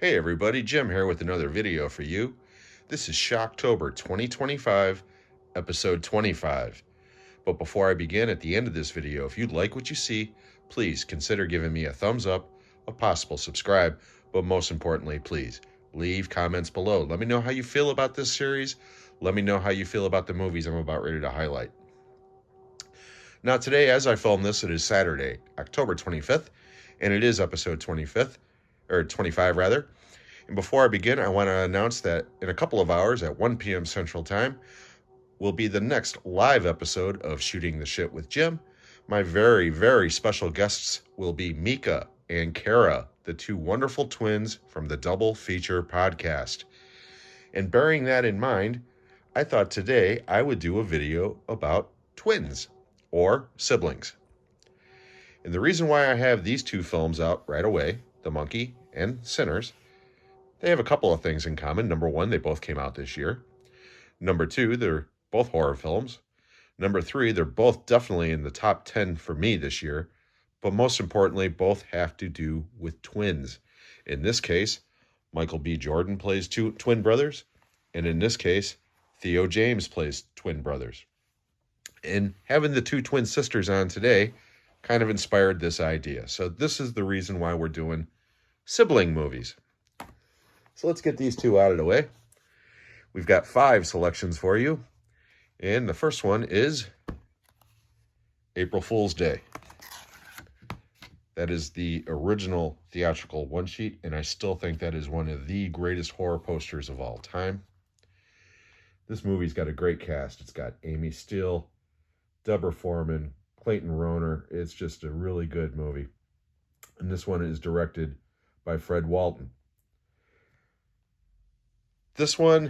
Hey everybody, Jim here with another video for you. This is Shocktober 2025, episode 25. But before I begin, at the end of this video, if you like what you see, please consider giving me a thumbs up, a possible subscribe, but most importantly, please leave comments below. Let me know how you feel about this series. Let me know how you feel about the movies I'm about ready to highlight. Now today, as I film this, it is Saturday, October 25th, and it is episode 25 rather. And before I begin, I want to announce that in a couple of hours at 1 p.m. Central Time will be the next live episode of Shooting the Shit with Jim. My very, very special guests will be Meka and Kira, the two wonderful twins from the Double Feature podcast. And bearing that in mind, I thought today I would do a video about twins or siblings. And the reason why I have these two films out right away, The Monkey and Sinners, they have a couple of things in common. Number one, they both came out this year. Number two, they're both horror films. Number three, they're both definitely in the top 10 for me this year. But most importantly, both have to do with twins. In this case, Michael B. Jordan plays two twin brothers. And in this case, Theo James plays twin brothers. And having the two twin sisters on today kind of inspired this idea. So this is the reason why we're doing sibling movies. So let's get these two out of the way. We've got 5 selections for you. And the first one is April Fool's Day. That is the original theatrical one-sheet, and I still think that is one of the greatest horror posters of all time. This movie's got a great cast. It's got Amy Steele, Deborah Foreman, Clayton Rohner. It's just a really good movie. And this one is directed by Fred Walton. This one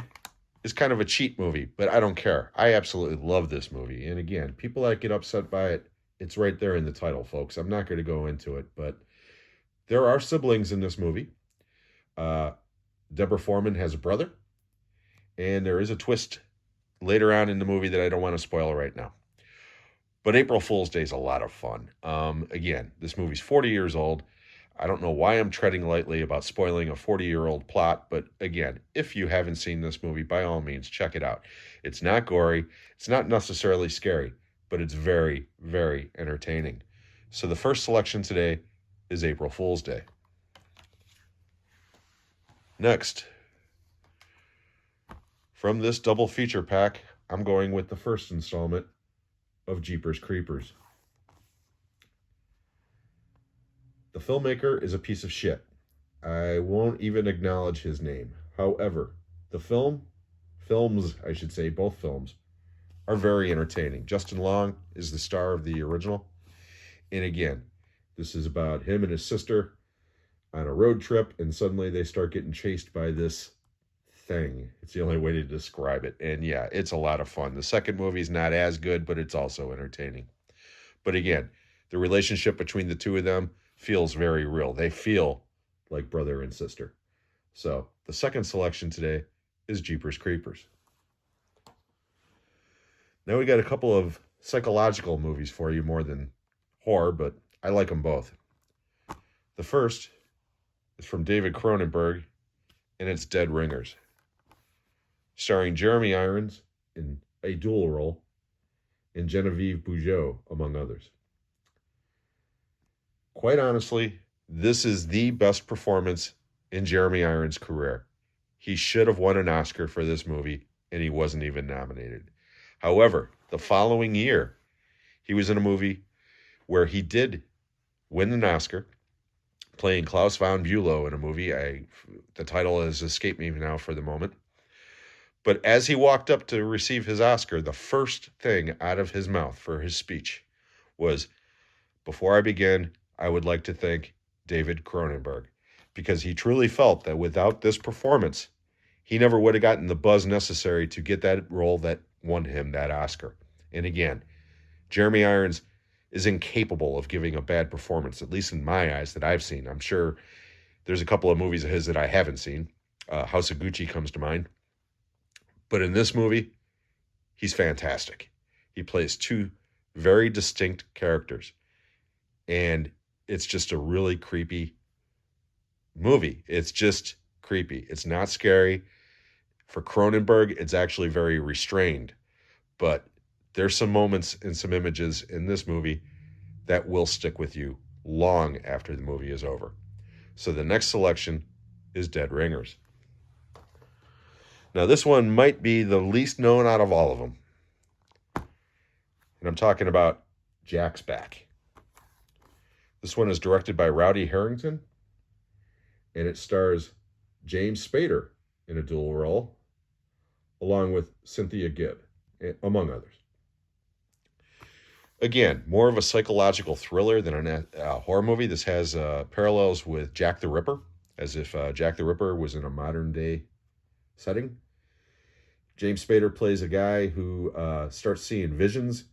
is kind of a cheat movie, but I don't care. I absolutely love this movie. And again, people that get upset by it, it's right there in the title, folks. I'm not going to go into it, but there are siblings in this movie. Deborah Foreman has a brother, and there is a twist later on in the movie that I don't want to spoil right now. But April Fool's Day is a lot of fun. Again, this movie's 40 years old. I don't know why I'm treading lightly about spoiling a 40-year-old plot, but again, if you haven't seen this movie, by all means, check it out. It's not gory, it's not necessarily scary, but it's very, very entertaining. So the first selection today is April Fool's Day. Next, from this double feature pack, I'm going with the first installment of Jeepers Creepers. The filmmaker is a piece of shit. I won't even acknowledge his name. However, the films, both films, are very entertaining. Justin Long is the star of the original. And again, this is about him and his sister on a road trip, and suddenly they start getting chased by this thing. It's the only way to describe it. And yeah, it's a lot of fun. The second movie is not as good, but it's also entertaining. But again, the relationship between the two of them feels very real. They feel like brother and sister. So the second selection today is Jeepers Creepers. Now we got a couple of psychological movies for you, more than horror, but I like them both. The first is from David Cronenberg, and it's Dead Ringers, starring Jeremy Irons in a dual role and Genevieve Bujold, among others. Quite honestly, this is the best performance in Jeremy Irons' career. He should have won an Oscar for this movie, and he wasn't even nominated. However, the following year, he was in a movie where he did win an Oscar, playing Klaus von Bülow in a movie. The title has escaped me now for the moment. But as he walked up to receive his Oscar, the first thing out of his mouth for his speech was, "Before I begin, I would like to thank David Cronenberg," because he truly felt that without this performance, he never would have gotten the buzz necessary to get that role that won him that Oscar. And again, Jeremy Irons is incapable of giving a bad performance, at least in my eyes that I've seen. I'm sure there's a couple of movies of his that I haven't seen. House of Gucci comes to mind. But in this movie, he's fantastic. He plays two very distinct characters. And it's just a really creepy movie. It's just creepy. It's not scary. For Cronenberg, it's actually very restrained. But there's some moments and some images in this movie that will stick with you long after the movie is over. So the next selection is Dead Ringers. Now, this one might be the least known out of all of them. And I'm talking about Jack's Back. This one is directed by Rowdy Harrington, and it stars James Spader in a dual role, along with Cynthia Gibb, among others. Again, more of a psychological thriller than a horror movie. This has parallels with Jack the Ripper, as if Jack the Ripper was in a modern day setting. James Spader plays a guy who starts seeing visions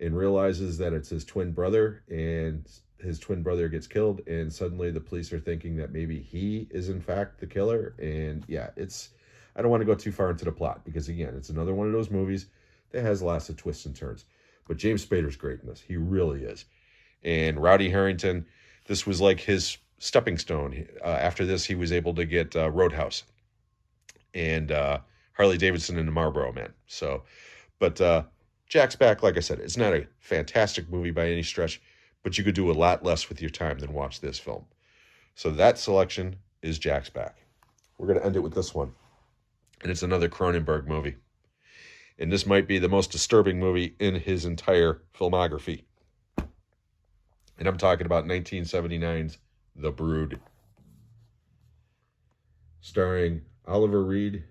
and realizes that it's his twin brother, and his twin brother gets killed, and suddenly the police are thinking that maybe he is in fact the killer. And yeah, I don't want to go too far into the plot, because again, it's another one of those movies that has lots of twists and turns. But James Spader's great in this. He really is. And Rowdy Harrington, this was like his stepping stone. After this, he was able to get Roadhouse and Harley Davidson and the Marlboro Man. But Jack's Back, like I said, it's not a fantastic movie by any stretch, but you could do a lot less with your time than watch this film. So that selection is Jack's Back. We're going to end it with this one. And it's another Cronenberg movie. And this might be the most disturbing movie in his entire filmography. And I'm talking about 1979's The Brood, starring Oliver Reed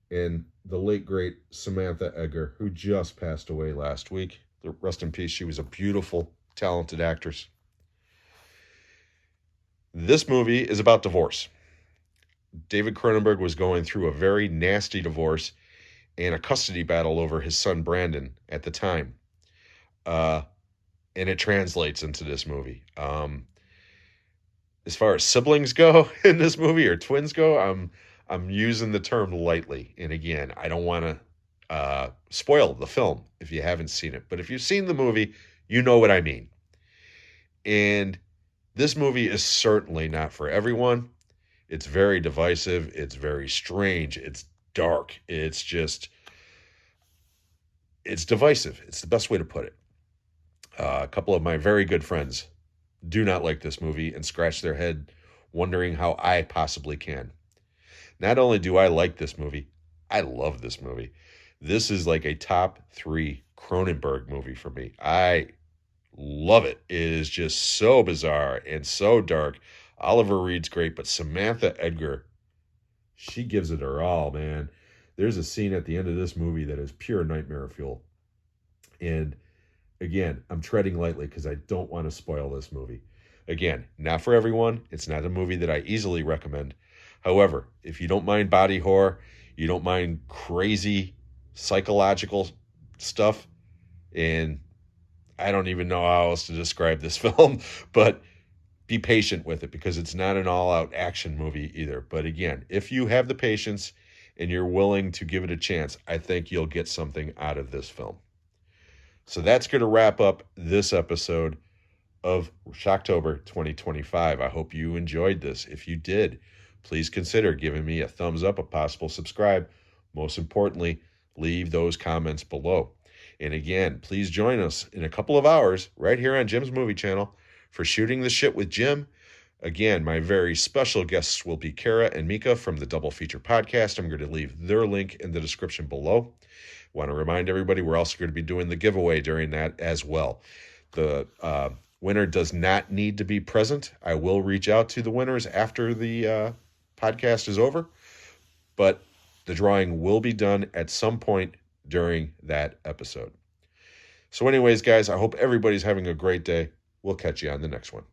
and the late, great Samantha Eggar, who just passed away last week. Rest in peace. She was a beautiful, talented actress. This movie is about divorce. David Cronenberg was going through a very nasty divorce and a custody battle over his son Brandon at the time. And it translates into this movie. As far as siblings go in this movie, or twins go, I'm using the term lightly. And again, I don't want to spoil the film if you haven't seen it. But if you've seen the movie, you know what I mean. And this movie is certainly not for everyone. It's very divisive. It's very strange. It's dark. It's divisive. It's the best way to put it. A couple of my very good friends do not like this movie and scratch their head wondering how I possibly can. Not only do I like this movie, I love this movie. This is like a top 3 Cronenberg movie for me. I love it. It is just so bizarre and so dark. Oliver Reed's great, but Samantha Eggar, she gives it her all, man. There's a scene at the end of this movie that is pure nightmare fuel. And again, I'm treading lightly because I don't want to spoil this movie. Again, not for everyone. It's not a movie that I easily recommend. However, if you don't mind body horror, you don't mind crazy psychological stuff, and I don't even know how else to describe this film, but be patient with it because it's not an all-out action movie either. But again, if you have the patience and you're willing to give it a chance, I think you'll get something out of this film. So that's going to wrap up this episode of Shocktober 2025. I hope you enjoyed this. If you did, please consider giving me a thumbs up, a possible subscribe. Most importantly, leave those comments below. And again, please join us in a couple of hours right here on Jim's Movie Channel for Shooting the Shit with Jim. Again, my very special guests will be Kira and Meka from the Double Feature Podcast. I'm going to leave their link in the description below. Want to remind everybody we're also going to be doing the giveaway during that as well. The winner does not need to be present. I will reach out to the winners after the podcast is over, but the drawing will be done at some point during that episode. So anyways, guys, I hope everybody's having a great day. We'll catch you on the next one.